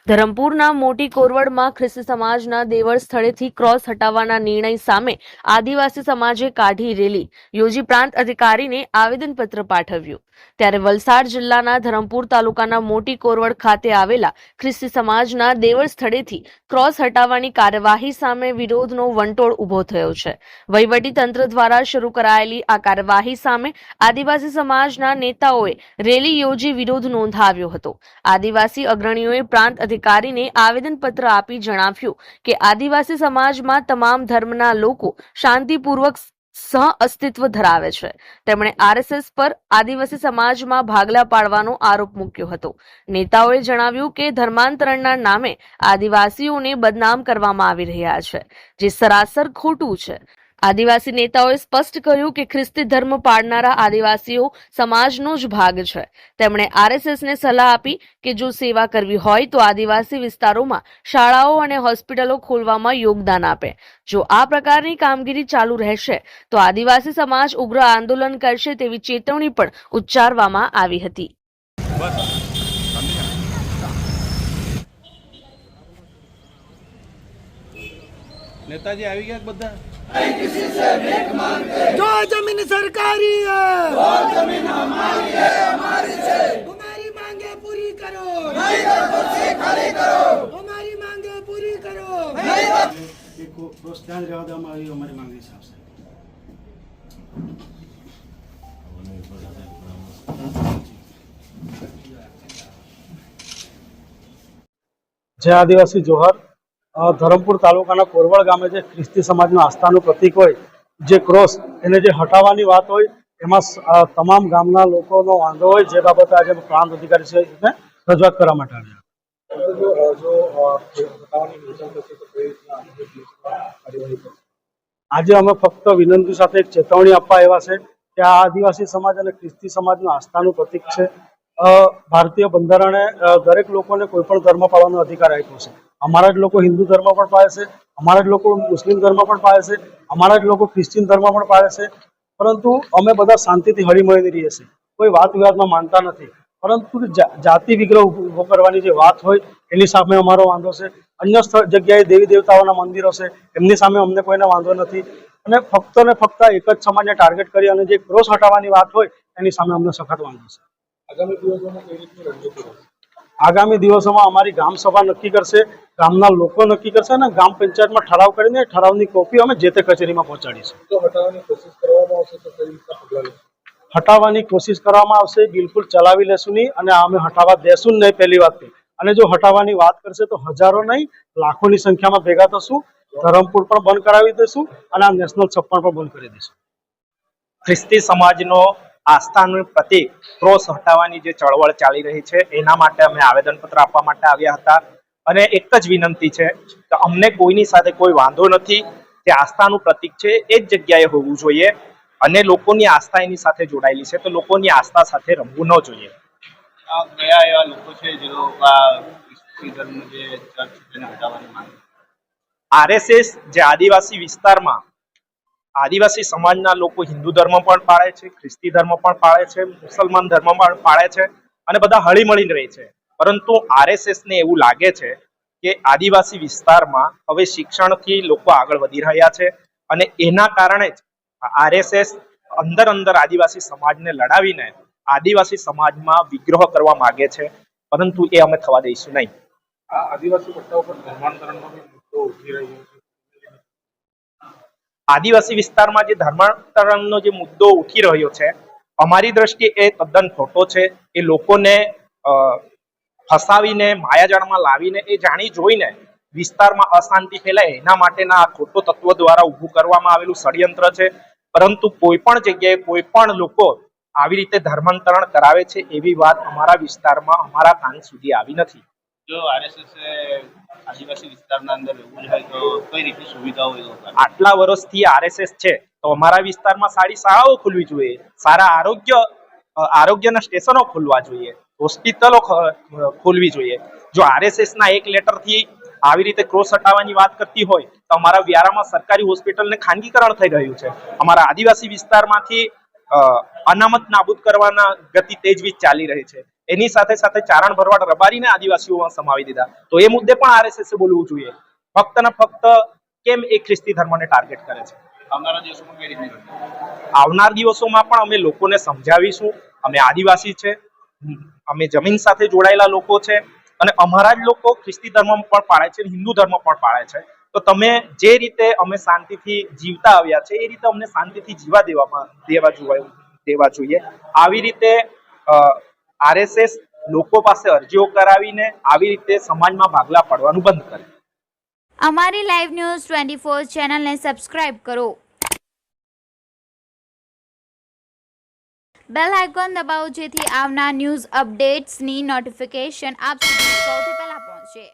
ધરમપુરના મોટી કોરવડમાં ખ્રિસ્તી સમાજના દેવળ સ્થળેથી ક્રોસ હટાવવાના નિર્ણય સામે આદિવાસી સમાજે કાઢી રેલી યોજી પ્રાંત અધિકારીને આવેદનપત્ર પાઠવ્યું। ત્યારે વલસાડ જિલ્લાના ધરમપુર તાલુકાના મોટી કોરવડ ખાતે આવેલા ખ્રિસ્તી સમાજના દેવળ સ્થળેથી ક્રોસ હટાવવાની કાર્યવાહી સામે વિરોધનો વંટોળ ઉભો થયો છે। વહીવટી તંત્ર દ્વારા શરૂ કરાયેલી આ કાર્યવાહી સામે આદિવાસી સમાજના નેતાઓએ રેલી યોજી વિરોધ નોંધાવ્યો હતો। આદિવાસી અગ્રણીઓએ પ્રાંત અધિકારીને આવેદનપત્ર આપી જણાવ્યું કે આદિવાસી સમાજમાં તમામ ધર્મના લોકો શાંતિપૂર્વક સહ અસ્તિત્વ ધરાવે છે। તેમણે આરએસએસ પર આદિવાસી સમાજમાં ભાગલા પાડવાનો આરોપ મૂક્યો હતો। નેતાઓએ જણાવ્યું કે ધર્માંતરણના નામે આદિવાસીઓને બદનામ કરવામાં આવી રહ્યા છે, જે સરાસર ખોટું છે। આદિવાસી નેતાઓએ સ્પષ્ટ કર્યું કે ખ્રિસ્તી ધર્મ પાળનારા આદિવાસીઓ સમાજનો જ ભાગ છે। તેમણે આરએસએસને સલાહ આપી કે જો સેવા કરવી હોય તો આદિવાસી વિસ્તારોમાં શાળાઓ અને હોસ્પિટલો ખોલવામાં યોગદાન આપે। જો આ પ્રકારની કામગીરી ચાલુ રહેશે તો આદિવાસી સમાજ ઉગ્ર આંદોલન કરશે તેવી ચેતવણી પણ ઉચ્ચારવામાં આવી હતી। नेताजी આવી ગયા બધા। जो जमीन सरकारी है वो जमीन हमारी है, हमारी है। हमारी मांगे पूरी करो, नहीं तो कुर्सी खाली करो। हमारी मांगे पूरी करो, नहीं तो प्रोत्साहन रहवा दो। हमारी मांग हिसाब से जय आदिवासी जोहर। धरमपुर तालुकाना कोरवड गामे जे ख्रिस्ती समाजनो आस्थानुं प्रतीक होय जे क्रोस एने जे हटाववानी वात होय एमां तमाम गामना लोकोनो वांधो होय, जे बाबते आज प्रांत अधिकारी साहेबने रजूआत करवा माटे આવ્યા। આજે અમે ફક્ત વિનંતી સાથે એક ચેતવણી આપવા આવ્યા છે કે આ આદિવાસી સમાજ અને ખ્રિસ્તી સમાજનું આસ્થાનું પ્રતીક છે। ભારતીય બંધારણે દરેક લોકોને કોઈ પણ ધર્મ પાળવાનો અધિકાર આપ્યો છે। અમારા જ લોકો હિન્દુ ધર્મ પણ પાળે છે, અમારા જ લોકો મુસ્લિમ ધર્મ પણ પાળે છે, અમારા જ લોકો ખ્રિશ્ચન ધર્મ પણ પાળે છે। પરંતુ અમે બધા શાંતિથી હળીમળીને રહીએ છીએ, કોઈ વાત વિવાદમાં માનતા નથી। પરંતુ જાતિ વિગ્રહ ઉભો કરવાની જે વાત હોય એની સામે અમારો વાંધો છે। અન્ય જગ્યાએ દેવી દેવતાઓના મંદિરો છે એમની સામે અમને કોઈને વાંધો નથી, અને ફક્ત ને ફક્ત એક જ સમાજને ટાર્ગેટ કરી અને જે ક્રોસ હટાવવાની વાત હોય એની સામે અમને સખત વાંધો છે। આગામી દિવસોમાં અમારી ગામ સભા નક્કી કરશે, ગામના લોકો નક્કી કરશે અને ગ્રામ પંચાયતમાં ઠરાવ કરીને ઠરાવની કોપી અમે જે તે કચેરીમાં પહોંચાડીશું। હટાવવાની કોશિશ કરવામાં આવશે, બિલકુલ ચલાવી લેશું નહીં અને અમે હટાવવા દેશું નહીં પહેલી વાત। અને જો હટાવવાની વાત કરશે તો હજારો નહીં લાખોની સંખ્યામાં ભેગા થશું, ધરમપુર પણ બંધ કરાવી દઈશું અને આ નેશનલ છપ્પન પણ બંધ કરી દઈશું। ખ્રિસ્તી સમાજનો આસ્થાનું પ્રતીક ક્રોસ હટાવવાની જે ચળવળ ચાલી રહી છે એના માટે અમે આવેદનપત્ર આપવા માટે આવ્યા હતા। અને એક જ વિનંતી છે કે અમને કોઈની સાથે કોઈ વાંધો નથી, જે આસ્થાનું પ્રતીક છે એ જ જગ્યાએ હોવું જોઈએ અને લોકોની આસ્થા એની સાથે જોડાયેલી છે, તો લોકોની આસ્થા સાથે રમવું ન જોઈએ। કયા એવા લોકો છે જે લોકો ખ્રિસ્તી ધર્મ જે ચર્ચ તેને હટાવવાની માંગ? આરએસએસ જે આદિવાસી વિસ્તારમાં આદિવાસી સમાજના લોકો હિન્દુ ધર્મ પણ પાળે છે, ખ્રિસ્તી ધર્મ પણ પાળે છે, મુસલમાન ધર્મ પણ પાળે છે અને બધા હળીમળીને રહે છે। પરંતુ આરએસએસને એવું લાગે છે કે આદિવાસી વિસ્તારમાં હવે શિક્ષણથી લોકો આગળ વધી રહ્યા છે અને એના કારણે જ આરએસએસ અંદર અંદર આદિવાસી સમાજને લડાવીને આદિવાસી સમાજમાં વિગ્રહ કરવા માંગે છે, પરંતુ એ અમે થવા દઈશું નહીં। આ આદિવાસી પટ્ટા ઉપર ધર્માંતરણનો મુદ્દો ઉઠી રહ્યો છે। આદિવાસી વિસ્તારમાં જે ધર્માંતરણનો જે મુદ્દો ઉઠી રહ્યો છે અમારી દ્રષ્ટિએ એ તદ્દન ખોટો છે। એ લોકોને ફસાવીને માયાજાળમાં લાવીને એ જાણી જોઈને વિસ્તારમાં અશાંતિ ફેલાય એના માટેના આ ખોટો તત્વો દ્વારા ઊભું કરવામાં આવેલું ષડયંત્ર છે। પરંતુ કોઈ પણ જગ્યાએ કોઈ પણ લોકો આવી રીતે ધર્માંતરણ કરાવે છે એવી વાત અમારા વિસ્તારમાં અમારા કાન સુધી આવી નથી। જો આરએસએસ આદિવાસી વિસ્તારના અંદર રહેવું હોય તો કઈ રીતે સુવિધાઓ? આટલા વર્ષથી આરએસએસ છે તો અમારા વિસ્તારમાં સારી શાળાઓ ખોલવી જોઈએ, સારા આરોગ્યના સ્ટેશનો ખોલવા જોઈએ, હોસ્પિટલો ખોલવી જોઈએ। જો આરએસએસ ના એક લેટરથી આવી રીતે ક્રોસ હટાવવાની વાત કરતી હોય તો અમારા વ્યારામાં સરકારી હોસ્પિટલને ખાનગીકરણ થઈ રહ્યું છે। અમારા આદિવાસી વિસ્તારમાંથી અનામત નાબૂદ કરવાના ગતિ તેજવીજ ચાલી રહી છે। એની સાથે સાથે ચારણ ભરવાડ રબારીને આદિવાસીઓમાં સમાવી દીધા. તો એ મુદ્દે પણ આરએસએસ બોલવું જોઈએ. ફક્ત ને ફક્ત કેમ એ ખ્રિસ્તી ધર્મને ટાર્ગેટ કરે છે. આવનારા દિવસોમાં કઈ રીતે કરશે? આવનાર દિવસોમાં પણ અમે લોકોને સમજાવીશું. અમે આદિવાસી છે, અમે જમીન સાથે જોડાયેલા લોકો છે અને અમારા જ લોકો ખ્રિસ્તી ધર્મ પણ પાળે છે, હિન્દુ ધર્મ પણ પાળે છે. તો તમે જે રીતે અમે શાંતિથી જીવતા આવ્યા છે એ રીતે અમને શાંતિથી જીવા દેવા જોઈએ. આવી રીતે આરએસએસ લોકો પાસે અરજીઓ કરાવીને આવી રીતે સમાજમાં ભાગલા પાડવાનું બંધ કરે. અમારી લાઈવ ન્યૂઝ 24 ચેનલને સબસ્ક્રાઇબ કરો. બેલ આઇકોન દબાવો જેથી આવનાર ન્યૂઝ અપડેટ્સની નોટિફિકેશન આપ સુધી સૌથી પહેલા પહોંચે.